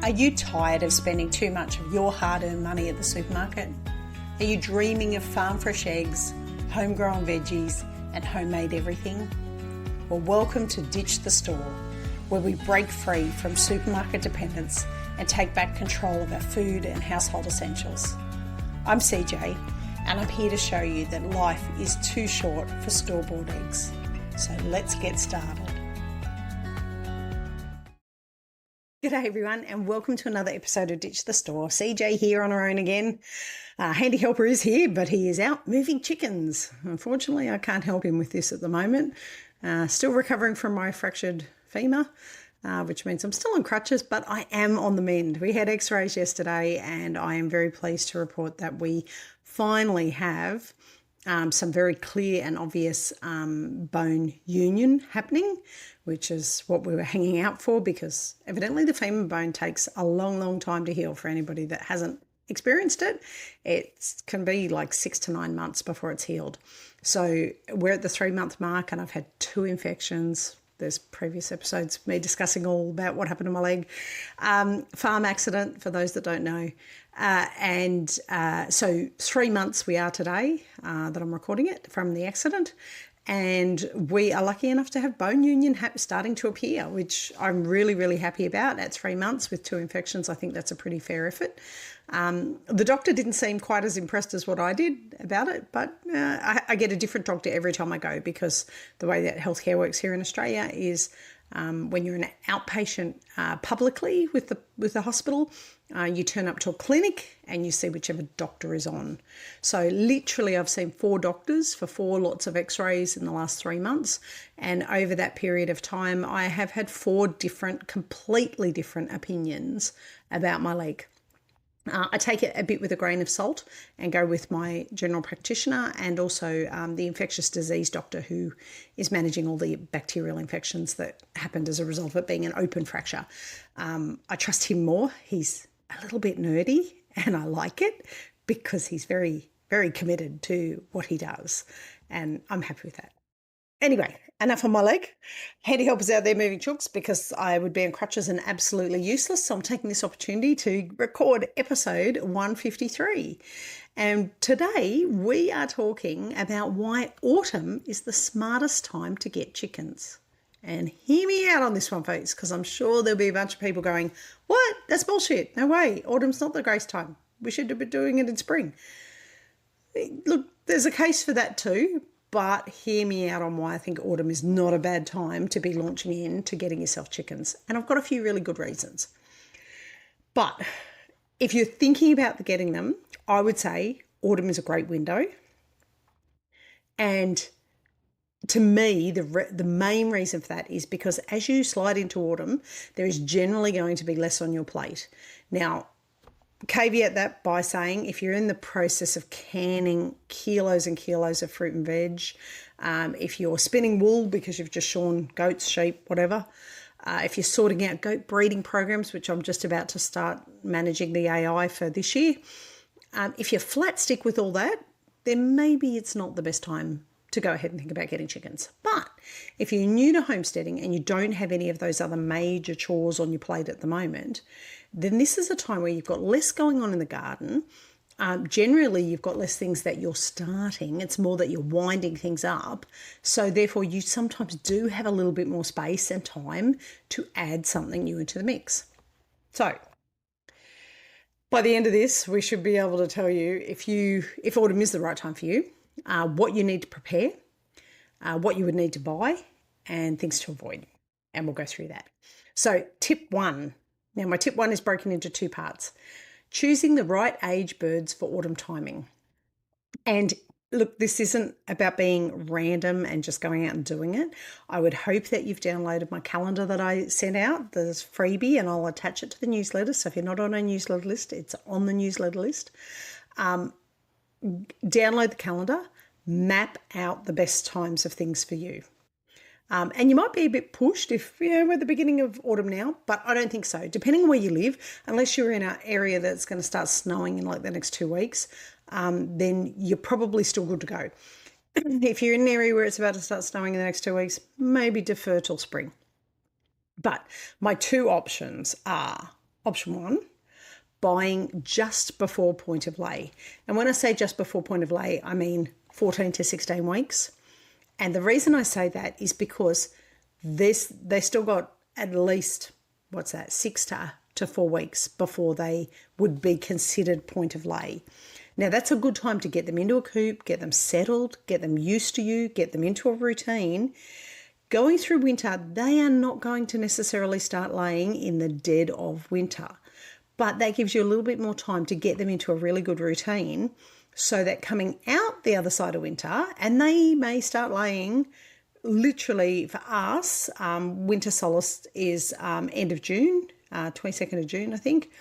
Are you tired of spending too much of your hard-earned money at the supermarket? Are you dreaming of farm fresh eggs, homegrown veggies, and homemade everything? Well, welcome to Ditch the Store, where we break free from supermarket dependence and take back control of our food and household essentials. I'm CJ, and I'm here to show you that life is too short for store-bought eggs. So let's get started. G'day everyone, and welcome to another episode of Ditch the Store. CJ here on her own again. Handy helper is here, but he is out moving chickens. Unfortunately, I can't help him with this at the moment. Still recovering from my fractured femur, which means I'm still on crutches, but I am on the mend. We had x-rays yesterday, and I am very pleased to report that we finally have some very clear and obvious bone union happening, which is what we were hanging out for, because evidently the femur bone takes a long, long time to heal. For anybody that hasn't experienced it, it can be like 6 to 9 months before it's healed. So we're at the 3-month mark, and I've had 2 infections. There's previous episodes of me discussing all about what happened to my leg. Farm accident, for those that don't know. So 3 months we are today that I'm recording it from the accident. And we are lucky enough to have bone union starting to appear, which I'm really, really happy about. At 3 months with 2 infections, I think that's a pretty fair effort. The doctor didn't seem quite as impressed as what I did about it, but I get a different doctor every time I go, because the way that healthcare works here in Australia is when you're an outpatient publicly with the hospital, you turn up to a clinic and you see whichever doctor is on. So literally I've seen 4 doctors for 4 lots of x-rays in the last 3 months. And over that period of time, I have had 4 completely different opinions about my leg. I take it a bit with a grain of salt and go with my general practitioner and also the infectious disease doctor who is managing all the bacterial infections that happened as a result of it being an open fracture. I trust him more. He's a little bit nerdy, and I like it because he's very, very committed to what he does, and I'm happy with that. Anyway, enough on my leg. Handy helpers out there moving chooks, because I would be on crutches and absolutely useless. So I'm taking this opportunity to record episode 153. And today we are talking about why autumn is the smartest time to get chickens. And hear me out on this one, folks, because I'm sure there'll be a bunch of people going, what? That's bullshit. No way. Autumn's not the greatest time. We should be doing it in spring. Look, there's a case for that too. But hear me out on why I think autumn is not a bad time to be launching into getting yourself chickens. And I've got a few really good reasons. But if you're thinking about getting them, I would say autumn is a great window. And to me, the main reason for that is because as you slide into autumn, there is generally going to be less on your plate. Now, caveat that by saying if you're in the process of canning kilos and kilos of fruit and veg, if you're spinning wool because you've just shorn goats, sheep, whatever, if you're sorting out goat breeding programs, which I'm just about to start managing the AI for this year, if you're flat stick with all that, then maybe it's not the best time to go ahead and think about getting chickens. But if you're new to homesteading and you don't have any of those other major chores on your plate at the moment, then this is a time where you've got less going on in the garden. Generally, you've got less things that you're starting. It's more that you're winding things up. So therefore, you sometimes do have a little bit more space and time to add something new into the mix. So by the end of this, we should be able to tell you if autumn is the right time for you, what you need to prepare, what you would need to buy, and things to avoid. And we'll go through that. So tip 1. Now, my tip 1 is broken into 2 parts. Choosing the right age birds for autumn timing. And look, this isn't about being random and just going out and doing it. I would hope that you've downloaded my calendar that I sent out. There's freebie, and I'll attach it to the newsletter. So if you're not on a newsletter list, it's on the newsletter list. Download the calendar, map out the best times of things for you. And you might be a bit pushed if, we're at the beginning of autumn now, but I don't think so. Depending on where you live, unless you're in an area that's going to start snowing in like the next 2 weeks, then you're probably still good to go. If you're in an area where it's about to start snowing in the next 2 weeks, maybe defer till spring. But my 2 options are Option 1, buying just before point of lay. And when I say just before point of lay, I mean 14 to 16 weeks. And the reason I say that is because they still got at least, 6 to 4 weeks before they would be considered point of lay. Now, that's a good time to get them into a coop, get them settled, get them used to you, get them into a routine. Going through winter, they are not going to necessarily start laying in the dead of winter, but that gives you a little bit more time to get them into a really good routine so that coming out the other side of winter, and they may start laying literally for us, winter solstice is end of June, 22nd of June, I think.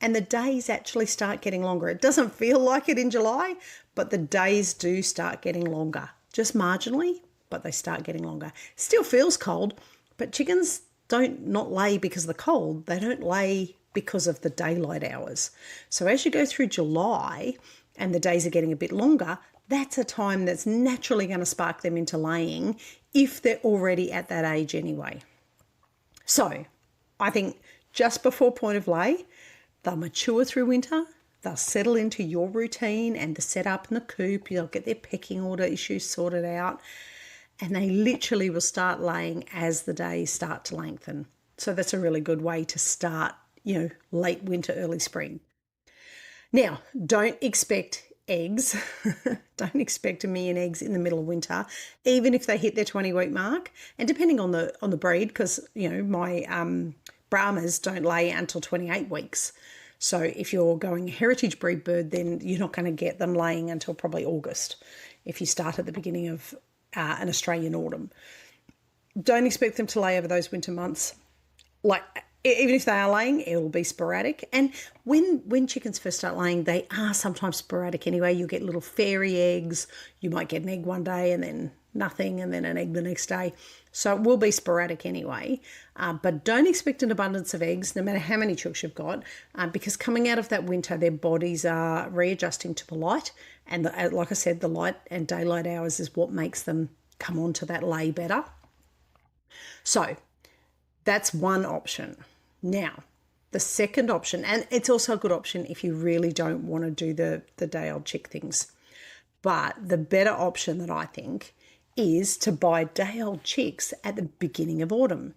And the days actually start getting longer. It doesn't feel like it in July, but the days do start getting longer, just marginally, but they start getting longer. Still feels cold, but chickens don't not lay because of the cold. They don't lay because of the daylight hours. So as you go through July and the days are getting a bit longer, that's a time that's naturally going to spark them into laying if they're already at that age anyway. So I think just before point of lay, they'll mature through winter, they'll settle into your routine and the setup in the coop, they'll get their pecking order issues sorted out, and they literally will start laying as the days start to lengthen. So that's a really good way to start, late winter, early spring. Now, don't expect eggs. Don't expect 1,000,000 eggs in the middle of winter, even if they hit their 20-week mark. And depending on the breed, because, my Brahmas don't lay until 28 weeks. So if you're going a heritage breed bird, then you're not going to get them laying until probably August if you start at the beginning of an Australian autumn. Don't expect them to lay over those winter months. Like, even if they are laying, it will be sporadic. And when chickens first start laying, they are sometimes sporadic anyway. You'll get little fairy eggs. You might get an egg one day and then nothing, and then an egg the next day. So it will be sporadic anyway. But don't expect an abundance of eggs, no matter how many chooks you've got, because coming out of that winter, their bodies are readjusting to the light. And like I said, the light and daylight hours is what makes them come onto that lay better. So that's one option. Now, the second option, and it's also a good option if you really don't want to do the day-old chick things, but the better option that I think is to buy day-old chicks at the beginning of autumn.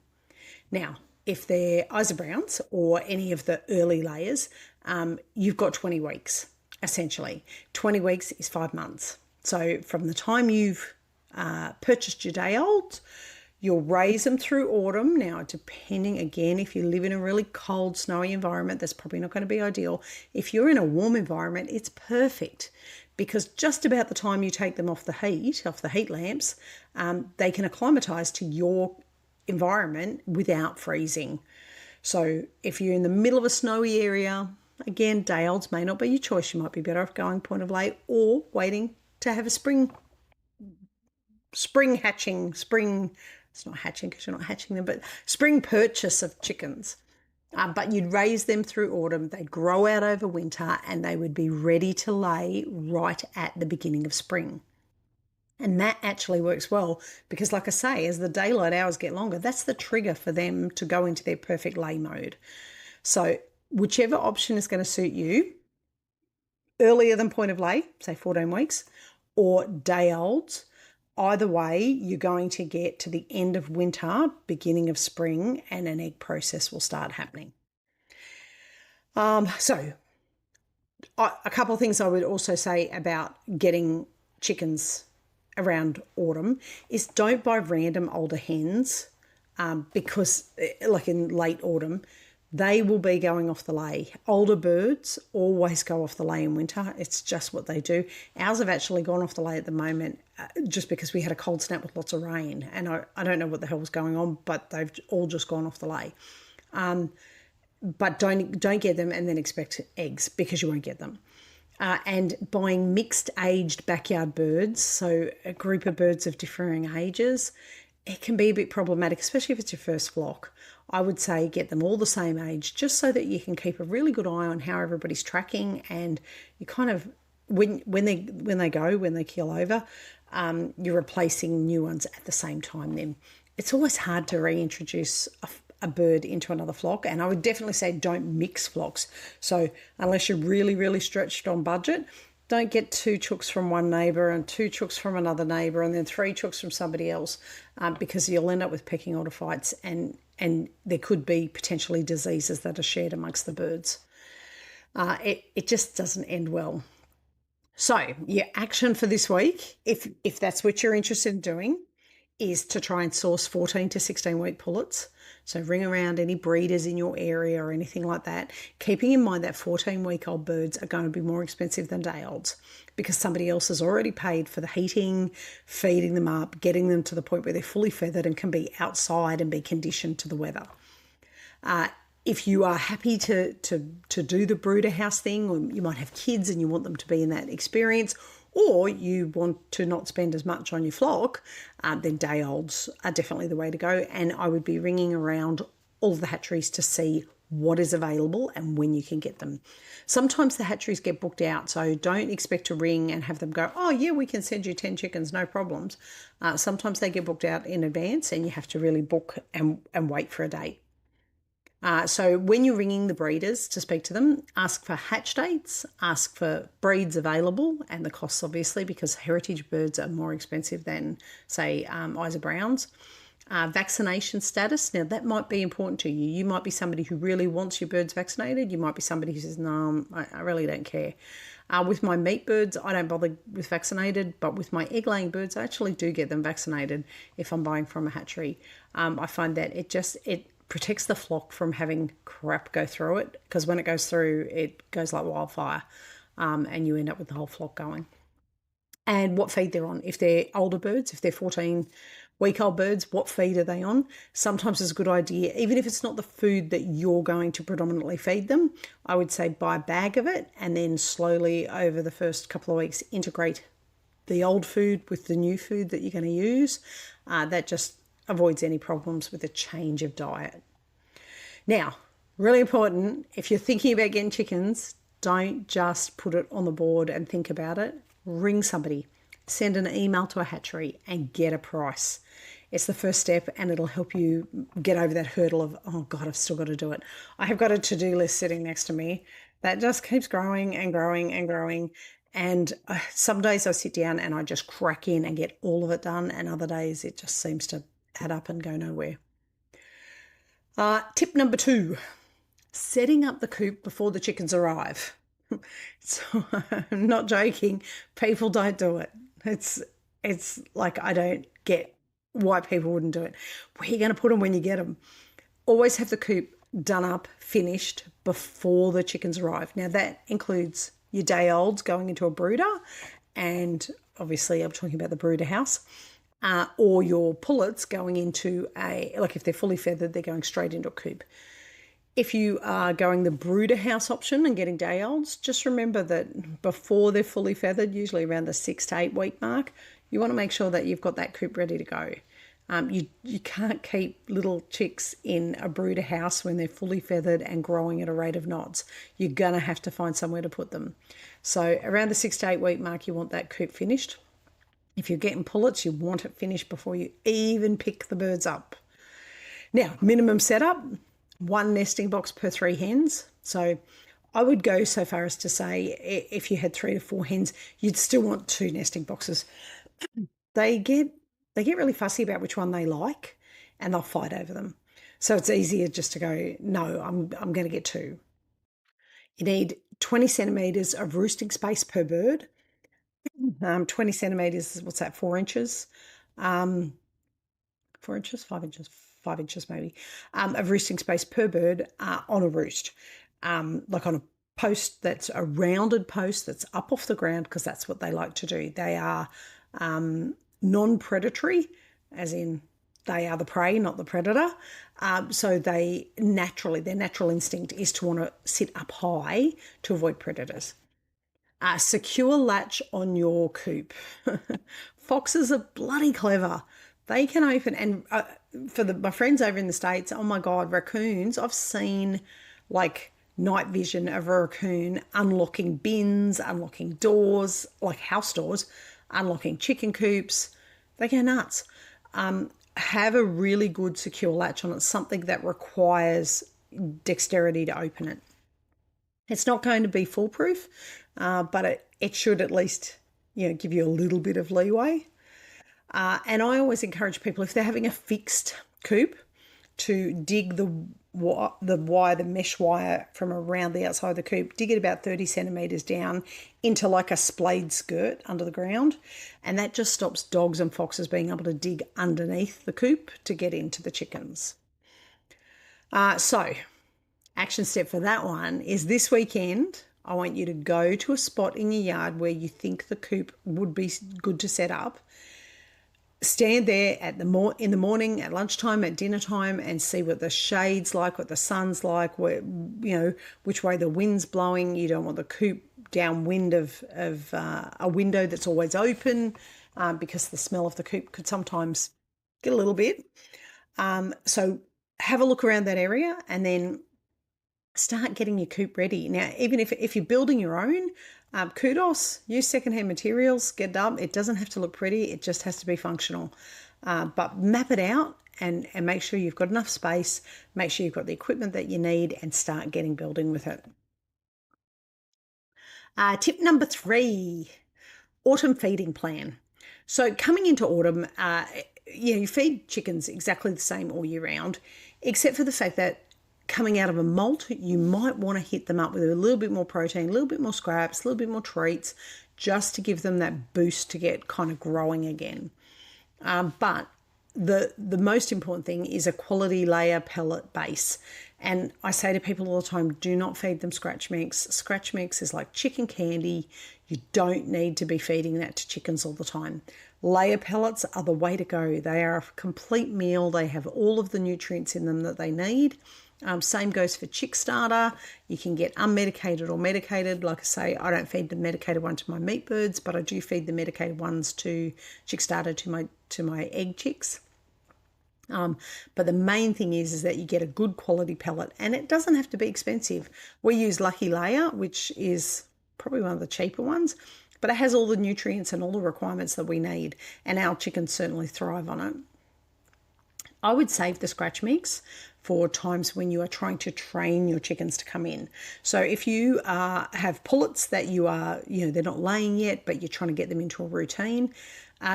Now, if they're Isa Browns or any of the early layers, you've got 20 weeks, essentially. 20 weeks is 5 months. So from the time you've purchased your day-olds, you'll raise them through autumn. Now, depending, again, if you live in a really cold, snowy environment, that's probably not going to be ideal. If you're in a warm environment, it's perfect because just about the time you take them off the heat lamps, they can acclimatise to your environment without freezing. So if you're in the middle of a snowy area, again, day-olds may not be your choice. You might be better off going point of lay or waiting to have a spring hatching, it's not hatching because you're not hatching them, but spring purchase of chickens. But you'd raise them through autumn, they'd grow out over winter, and they would be ready to lay right at the beginning of spring. And that actually works well because, like I say, as the daylight hours get longer, that's the trigger for them to go into their perfect lay mode. So whichever option is going to suit you, earlier than point of lay, say 14 weeks, or day olds, either way, you're going to get to the end of winter, beginning of spring, and an egg process will start happening. So a couple of things I would also say about getting chickens around autumn is don't buy random older hens because, like in late autumn, they will be going off the lay. Older birds always go off the lay in winter. It's just what they do. Ours have actually gone off the lay at the moment just because we had a cold snap with lots of rain. And I don't know what the hell was going on, but they've all just gone off the lay. But don't get them and then expect eggs because you won't get them. And buying mixed aged backyard birds, so a group of birds of differing ages, it can be a bit problematic, especially if it's your first flock. I would say get them all the same age just so that you can keep a really good eye on how everybody's tracking, and you kind of, when they keel over, you're replacing new ones at the same time then. It's always hard to reintroduce a bird into another flock. And I would definitely say don't mix flocks. So unless you're really, really stretched on budget, don't get 2 chooks from one neighbour and 2 chooks from another neighbour and then 3 chooks from somebody else, because you'll end up with pecking order fights, and there could be potentially diseases that are shared amongst the birds. It just doesn't end well. So your action for this week, if that's what you're interested in doing, is to try and source 14 to 16 week pullets. So ring around any breeders in your area or anything like that, keeping in mind that 14-week-old birds are going to be more expensive than day-olds because somebody else has already paid for the heating, feeding them up, getting them to the point where they're fully feathered and can be outside and be conditioned to the weather. If you are happy to do the brooder house thing, or you might have kids and you want them to be in that experience, or you want to not spend as much on your flock, then day olds are definitely the way to go. And I would be ringing around all of the hatcheries to see what is available and when you can get them. Sometimes the hatcheries get booked out, so don't expect to ring and have them go, oh yeah, we can send you 10 chickens, no problems. Sometimes they get booked out in advance and you have to really book and wait for a date. So when you're ringing the breeders to speak to them, ask for hatch dates, ask for breeds available and the costs, obviously, because heritage birds are more expensive than, say, Isa Browns. Vaccination status. Now, that might be important to you. You might be somebody who really wants your birds vaccinated. You might be somebody who says, no, I really don't care. With my meat birds, I don't bother with vaccinated, but with my egg-laying birds, I actually do get them vaccinated if I'm buying from a hatchery. I find that it protects the flock from having crap go through it, because when it goes through, it goes like wildfire, and you end up with the whole flock going. And what feed they're on. If they're older birds, if they're 14-week-old birds, what feed are they on? Sometimes it's a good idea, even if it's not the food that you're going to predominantly feed them, I would say buy a bag of it and then slowly over the first couple of weeks integrate the old food with the new food that you're going to use. That just avoids any problems with a change of diet. Now, really important, if you're thinking about getting chickens, don't just put it on the board and think about it. Ring somebody, send an email to a hatchery and get a price. It's the first step and it'll help you get over that hurdle of, oh God, I've still got to do it. I have got a to-do list sitting next to me that just keeps growing and growing and growing. And some days I sit down and I just crack in and get all of it done. And other days it just seems to add up and go nowhere. Tip number 2, setting up the coop before the chickens arrive. So I'm not joking. People don't do it. It's like, I don't get why people wouldn't do it. Where are you going to put them when you get them? Always have the coop done up, finished before the chickens arrive. Now that includes your day olds going into a brooder, and obviously I'm talking about the brooder house, or your pullets going into if they're fully feathered, they're going straight into a coop. If you are going the brooder house option and getting day olds, just remember that before they're fully feathered, usually around the 6 to 8 week mark, you want to make sure that you've got that coop ready to go. You can't keep little chicks in a brooder house when they're fully feathered and growing at a rate of knots. You're going to have to find somewhere to put them. So around the 6 to 8 week mark, you want that coop finished. If you're getting pullets, you want it finished before you even pick the birds up. Now, minimum setup, 1 nesting box per 3 hens. So I would go so far as to say if you had 3 to 4 hens, you'd still want 2 nesting boxes. They get really fussy about which one they like and they'll fight over them. So it's easier just to go, no, I'm going to get 2. You need 20 centimetres of roosting space per bird. 20 centimetres, what's that, 4 inches? 4 inches, 5 inches, 5 inches maybe, of roosting space per bird on a roost. Like on a post that's a rounded post that's up off the ground, because that's what they like to do. They are non-predatory, as in they are the prey, not the predator. So their natural instinct is to want to sit up high to avoid predators. Secure latch on your coop. Foxes are bloody clever. They can open, and for my friends over in the States, oh my God, raccoons, I've seen like night vision of a raccoon unlocking bins, unlocking doors, like house doors, unlocking chicken coops. They go nuts. have a really good secure latch on it, something that requires dexterity to open it. It's not going to be foolproof, but it should at least, give you a little bit of leeway. And I always encourage people, if they're having a fixed coop, to dig the mesh wire from around the outside of the coop, dig it about 30 centimetres down into like a splayed skirt under the ground. And that just stops dogs and foxes being able to dig underneath the coop to get into the chickens. So action step for that one is this weekend, I want you to go to a spot in your yard where you think the coop would be good to set up. Stand there in the morning, at lunchtime, at dinner time, and see what the shade's like, what the sun's like, which way the wind's blowing. You don't want the coop downwind of a window that's always open, because the smell of the coop could sometimes get a little bit. So have a look around that area and then start getting your coop ready. Now, even if you're building your own, kudos, use secondhand materials, get it up. It doesn't have to look pretty, it just has to be functional. But map it out and make sure you've got enough space, make sure you've got the equipment that you need, and start building with it. Tip number 3, autumn feeding plan. So coming into autumn, you feed chickens exactly the same all year round, except for the fact that coming out of a molt, you might want to hit them up with a little bit more protein, a little bit more scraps, a little bit more treats, just to give them that boost to get kind of growing again. But the most important thing is a quality layer pellet base. And I say to people all the time, do not feed them scratch mix. Scratch mix is like chicken candy. You don't need to be feeding that to chickens all the time. Layer pellets are the way to go. They are a complete meal. They have all of the nutrients in them that they need. Same goes for chick starter. You can get unmedicated or medicated. Like I say, I don't feed the medicated one to my meat birds, but I do feed the medicated ones to chick starter to my egg chicks. But the main thing is that you get a good quality pellet, and it doesn't have to be expensive. We use Lucky Layer, which is probably one of the cheaper ones, but it has all the nutrients and all the requirements that we need, and our chickens certainly thrive on it. I would save the scratch mix for times when you are trying to train your chickens to come in. So if you have pullets that they're not laying yet, but you're trying to get them into a routine,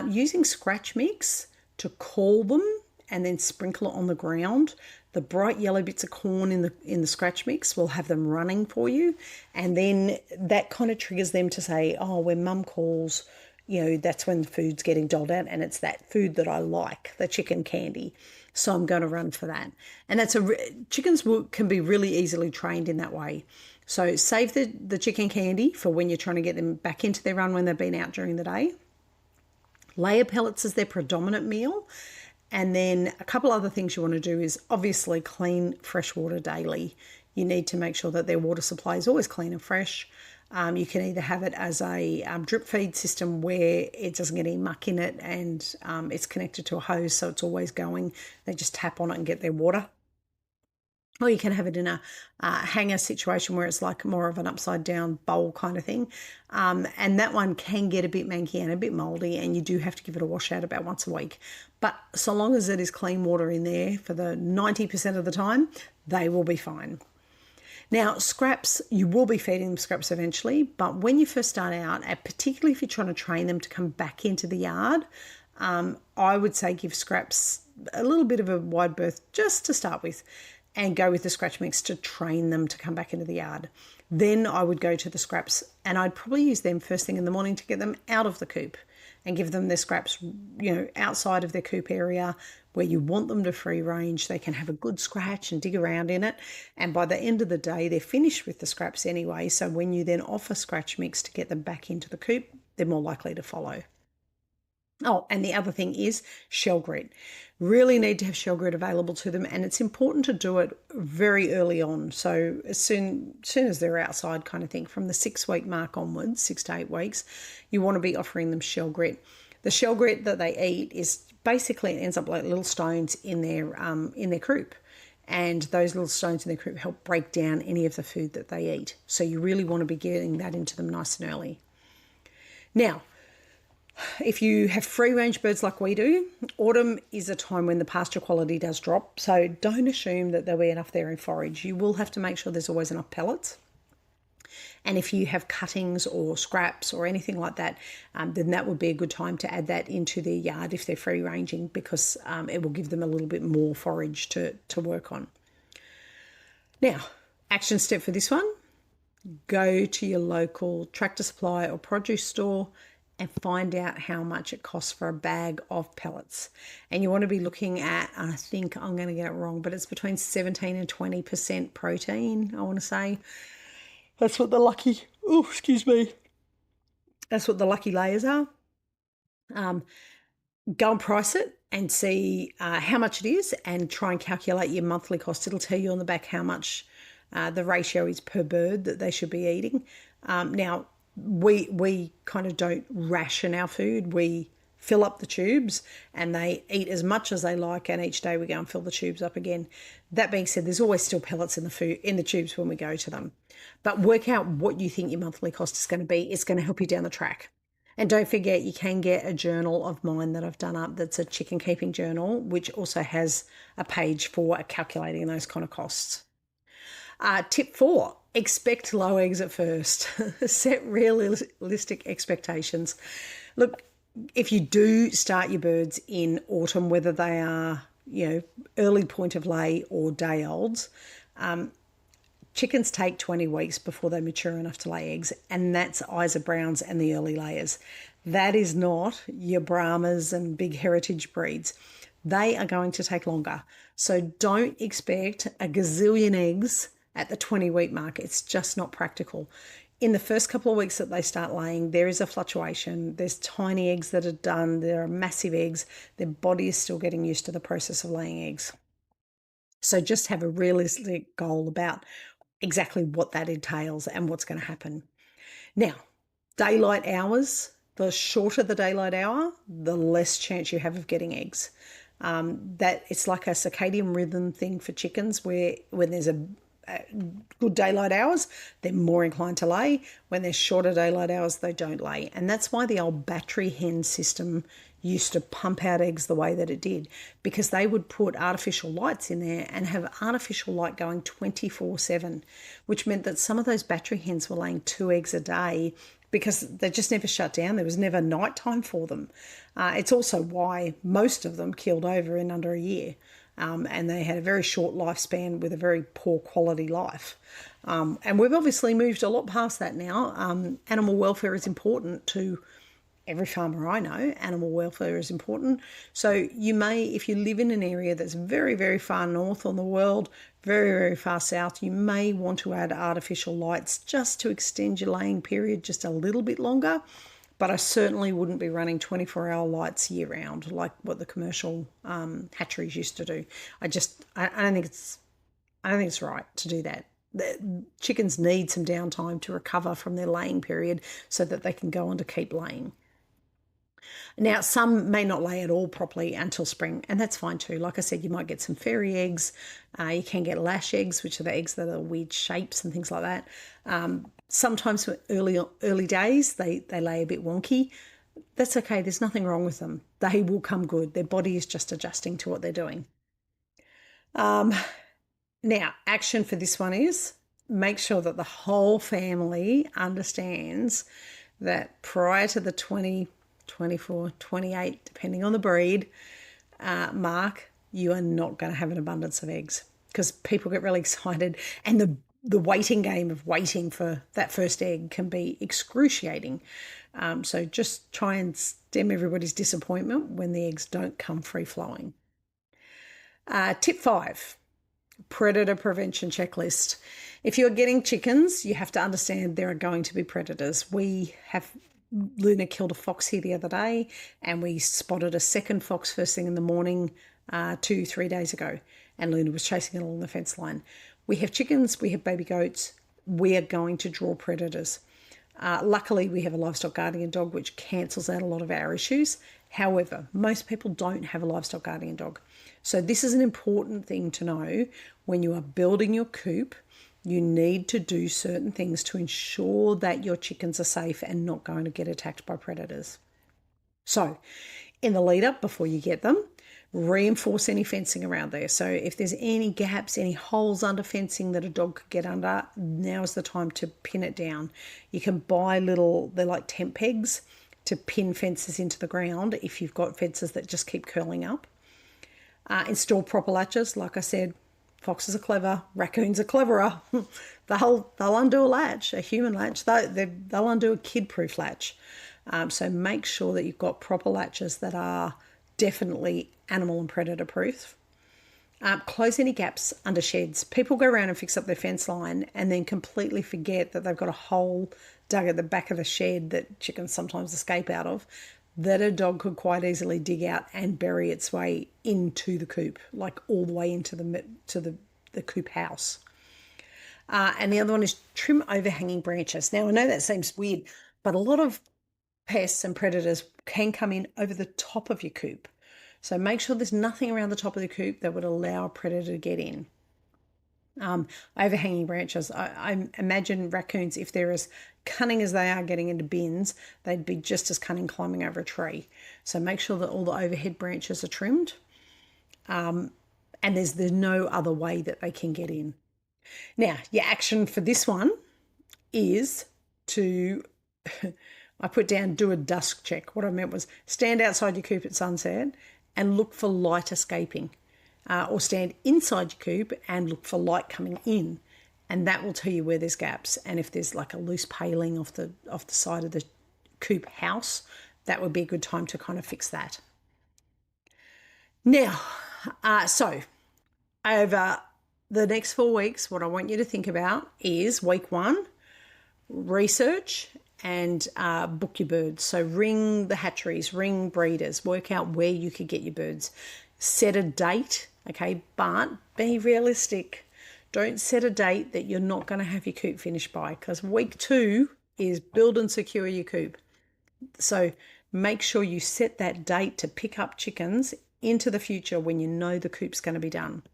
using scratch mix to call them and then sprinkle it on the ground. The bright yellow bits of corn in the scratch mix will have them running for you, and then that kind of triggers them to say, oh, when mum calls, that's when the food's getting doled out, and it's that food that I like, the chicken candy. So I'm going to run for that. And chickens can be really easily trained in that way. So save the chicken candy for when you're trying to get them back into their run when they've been out during the day. Layer pellets is their predominant meal. And then a couple other things you want to do is obviously clean fresh water daily. You need to make sure that their water supply is always clean and fresh. You can either have it as a drip feed system where it doesn't get any muck in it, and it's connected to a hose, so it's always going. They just tap on it and get their water. Or you can have it in a hanger situation where it's like more of an upside down bowl kind of thing. And that one can get a bit manky and a bit moldy, and you do have to give it a wash out about once a week. But so long as it is clean water in there for the 90% of the time, they will be fine. Now, scraps, you will be feeding them scraps eventually, but when you first start out, and particularly if you're trying to train them to come back into the yard, I would say give scraps a little bit of a wide berth just to start with, and go with the scratch mix to train them to come back into the yard. Then I would go to the scraps, and I'd probably use them first thing in the morning to get them out of the coop and give them their scraps, outside of their coop area where you want them to free range. They can have a good scratch and dig around in it. And by the end of the day, they're finished with the scraps anyway. So when you then offer scratch mix to get them back into the coop, they're more likely to follow. Oh, and the other thing is shell grit. Really need to have shell grit available to them, and it's important to do it very early on. So as soon as they're outside kind of thing, from the 6-week mark onwards, 6 to 8 weeks, you want to be offering them shell grit. The shell grit that they eat is basically, it ends up like little stones in their croup. And those little stones in their croup help break down any of the food that they eat. So you really want to be getting that into them nice and early. Now, If you have free range birds like we do, autumn is a time when the pasture quality does drop. So don't assume that there'll be enough there in forage. You will have to make sure there's always enough pellets. And if you have cuttings or scraps or anything like that, then that would be a good time to add that into their yard if they're free ranging, because it will give them a little bit more forage to work on. Now, action step for this one, go to your local Tractor Supply or produce store and find out how much it costs for a bag of pellets. And you want to be looking at, I think I'm going to get it wrong, but it's between 17 and 20% protein, I want to say. That's what the lucky, that's what the lucky layers are. Go and price it and see how much it is and try and calculate your monthly cost. It'll tell you on the back how much the ratio is per bird that they should be eating. Now, we kind of don't ration our food. We fill up the tubes and they eat as much as they like, and each day we go and fill the tubes up again. That being said, there's always still pellets in the tubes when we go to them. But work out what you think your monthly cost is going to be. It's going to help you down the track. And don't forget, you can get a journal of mine that I've done up that's a chicken keeping journal, which also has a page for calculating those kind of costs. Tip 4, expect low eggs at first. Set realistic expectations. Look, if you do start your birds in autumn, whether they are, early point of lay or day olds, chickens take 20 weeks before they mature enough to lay eggs, and that's Isa Browns and the early layers. That is not your Brahmas and big heritage breeds. They are going to take longer. So don't expect a gazillion eggs at the 20-week mark. It's just not practical. In the first couple of weeks that they start laying, there is a fluctuation. There's tiny eggs that are done. There are massive eggs. Their body is still getting used to the process of laying eggs. So just have a realistic goal about exactly what that entails and what's going to happen. Now, daylight hours, the shorter the daylight hour, the less chance you have of getting eggs. That it's like a circadian rhythm thing for chickens, where when there's a good daylight hours, they're more inclined to lay. When there's shorter daylight hours, they don't lay. And that's why the old battery hen system used to pump out eggs the way that it did, because they would put artificial lights in there and have artificial light going 24/7, which meant that some of those battery hens were laying 2 eggs a day because they just never shut down. There was never nighttime for them. It's also why most of them keeled over in under a year. And they had a very short lifespan with a very poor quality life. And we've obviously moved a lot past that now. Animal welfare is important to every farmer I know. Animal welfare is important. So you may, if you live in an area that's very, very far north on the world, very, very far south, you may want to add artificial lights just to extend your laying period just a little bit longer. But I certainly wouldn't be running 24-hour lights year round like what the commercial hatcheries used to do. I don't think it's right to do that. The chickens need some downtime to recover from their laying period so that they can go on to keep laying. Now, some may not lay at all properly until spring, and that's fine too. Like I said, you might get some fairy eggs. You can get lash eggs, which are the eggs that are weird shapes and things like that. Sometimes early days, they lay a bit wonky. That's okay. There's nothing wrong with them. They will come good. Their body is just adjusting to what they're doing. Now, action for this one is make sure that the whole family understands that prior to the 20, 24, 28, depending on the breed, mark, you are not going to have an abundance of eggs, because people get really excited, and the waiting game of waiting for that first egg can be excruciating. So just try and stem everybody's disappointment when the eggs don't come free-flowing. Tip 5, predator prevention checklist. If you're getting chickens, you have to understand there are going to be predators. Luna killed a fox here the other day, and we spotted a second fox first thing in the morning 2-3 days ago, and Luna was chasing it along the fence line. We have chickens, we have baby goats, we are going to draw predators. Luckily, we have a livestock guardian dog, which cancels out a lot of our issues. However, most people don't have a livestock guardian dog. So this is an important thing to know when you are building your coop. You need to do certain things to ensure that your chickens are safe and not going to get attacked by predators. So in the lead up before you get them, reinforce any fencing around there. So if there's any gaps, any holes under fencing that a dog could get under, now's the time to pin it down. You can buy they're like tent pegs to pin fences into the ground if you've got fences that just keep curling up. Install proper latches. Like I said, foxes are clever, raccoons are cleverer. they'll undo a latch, a human latch. They'll undo a kid-proof latch. So make sure that you've got proper latches that are definitely animal and predator proof. Close any gaps under sheds. People go around and fix up their fence line and then completely forget that they've got a hole dug at the back of the shed that chickens sometimes escape out of, that a dog could quite easily dig out and bury its way into the coop, like all the way into the coop house. And the other one is trim overhanging branches. Now, I know that seems weird, but a lot of pests and predators can come in over the top of your coop. So make sure there's nothing around the top of the coop that would allow a predator to get in. Overhanging branches. I imagine raccoons, if they're as cunning as they are getting into bins, they'd be just as cunning climbing over a tree. So make sure that all the overhead branches are trimmed. And there's no other way that they can get in. Now, your action for this one is to... I put down do a dusk check. What I meant was stand outside your coop at sunset and look for light escaping, or stand inside your coop and look for light coming in, and that will tell you where there's gaps. And if there's like a loose paling off the side of the coop house, that would be a good time to kind of fix that. Now, so over the next 4 weeks, what I want you to think about is week 1, research and book your birds. So ring the hatcheries, ring breeders, work out where you could get your birds. Set a date, okay, but be realistic. Don't set a date that you're not going to have your coop finished by, because week 2 is build and secure your coop. So make sure you set that date to pick up chickens into the future when you know the coop's going to be done.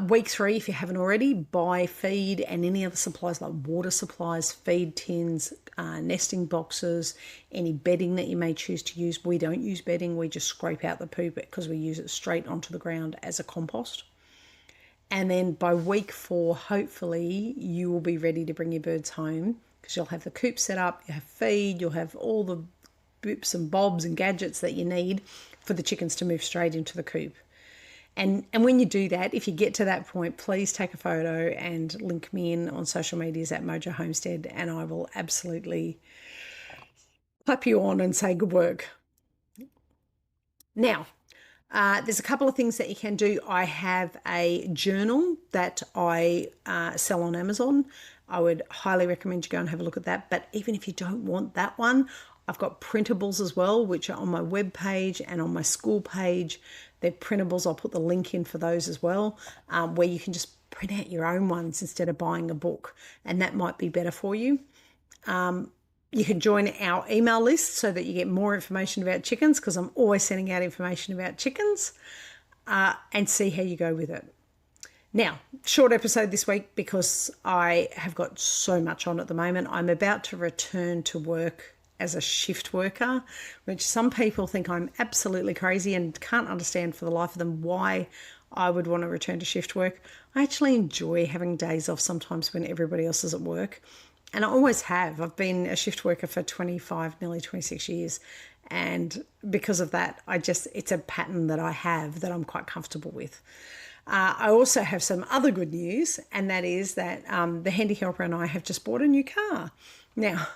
Week 3, if you haven't already, buy feed and any other supplies like water supplies, feed tins, nesting boxes, any bedding that you may choose to use. We don't use bedding. We just scrape out the poop because we use it straight onto the ground as a compost. And then by week 4, hopefully you will be ready to bring your birds home, because you'll have the coop set up, you have feed, you'll have all the boops and bobs and gadgets that you need for the chickens to move straight into the coop. And when you do that, if you get to that point, please take a photo and link me in on social medias at Mojo Homestead, and I will absolutely clap you on and say good work. Now, there's a couple of things that you can do. I have a journal that I sell on Amazon. I would highly recommend you go and have a look at that. But even if you don't want that one, I've got printables as well, which are on my webpage and on my school page. They're printables. I'll put the link in for those as well, where you can just print out your own ones instead of buying a book, and that might be better for you. You can join our email list so that you get more information about chickens, because I'm always sending out information about chickens, and see how you go with it. Now, short episode this week because I have got so much on at the moment. I'm about to return to work as a shift worker, which some people think I'm absolutely crazy and can't understand for the life of them why I would want to return to shift work. I actually enjoy having days off sometimes when everybody else is at work, and I always have. I've been a shift worker for 25, nearly 26 years, and because of that, it's a pattern that I have that I'm quite comfortable with. I also have some other good news, and that is that the Handy Helper and I have just bought a new car. Now,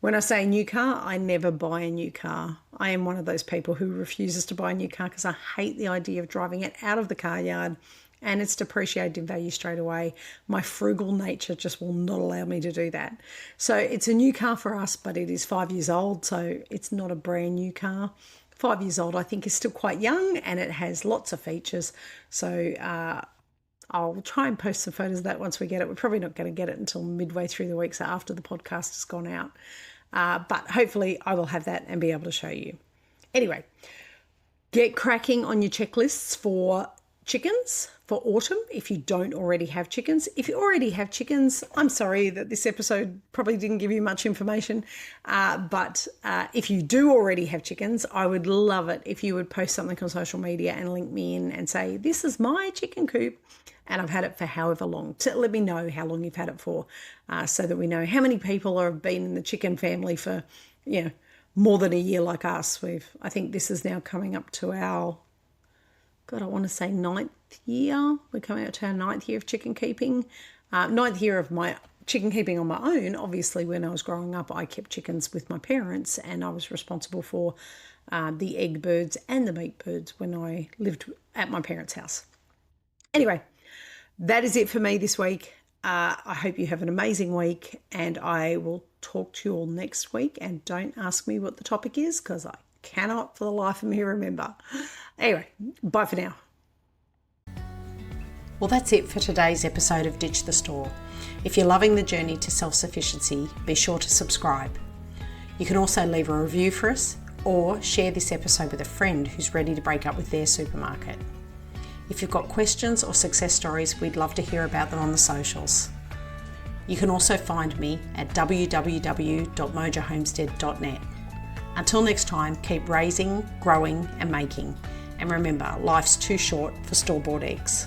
when I say new car, I never buy a new car. I am one of those people who refuses to buy a new car because I hate the idea of driving it out of the car yard and it's depreciated in value straight away. My frugal nature just will not allow me to do that. So it's a new car for us, but it is 5 years old, so it's not a brand new car. 5 years old, I think, is still quite young, and it has lots of features. So I'll try and post some photos of that once we get it. We're probably not going to get it until midway through the week, so after the podcast has gone out. But hopefully I will have that and be able to show you. Anyway, get cracking on your checklists for chickens, for autumn if you don't already have chickens. If you already have chickens, I'm sorry that this episode probably didn't give you much information, but if you do already have chickens, I would love it if you would post something on social media and link me in and say, this is my chicken coop and I've had it for however long. To let me know how long you've had it for, so that we know how many people have been in the chicken family for, more than a year like us. I think this is now coming up to our, I want to say 9th year. We're coming up to our 9th year of chicken keeping. 9th year of my chicken keeping on my own. Obviously, when I was growing up, I kept chickens with my parents and I was responsible for the egg birds and the meat birds when I lived at my parents' house. Anyway, that is it for me this week. I hope you have an amazing week and I will talk to you all next week. And don't ask me what the topic is because I cannot for the life of me remember. Anyway, bye for now. Well, that's it for today's episode of Ditch the Store. If you're loving the journey to self-sufficiency, be sure to subscribe. You can also leave a review for us or share this episode with a friend who's ready to break up with their supermarket. If you've got questions or success stories, we'd love to hear about them on the socials. You can also find me at www.mojahomestead.net. Until next time, keep raising, growing and making. And remember, life's too short for store-bought eggs.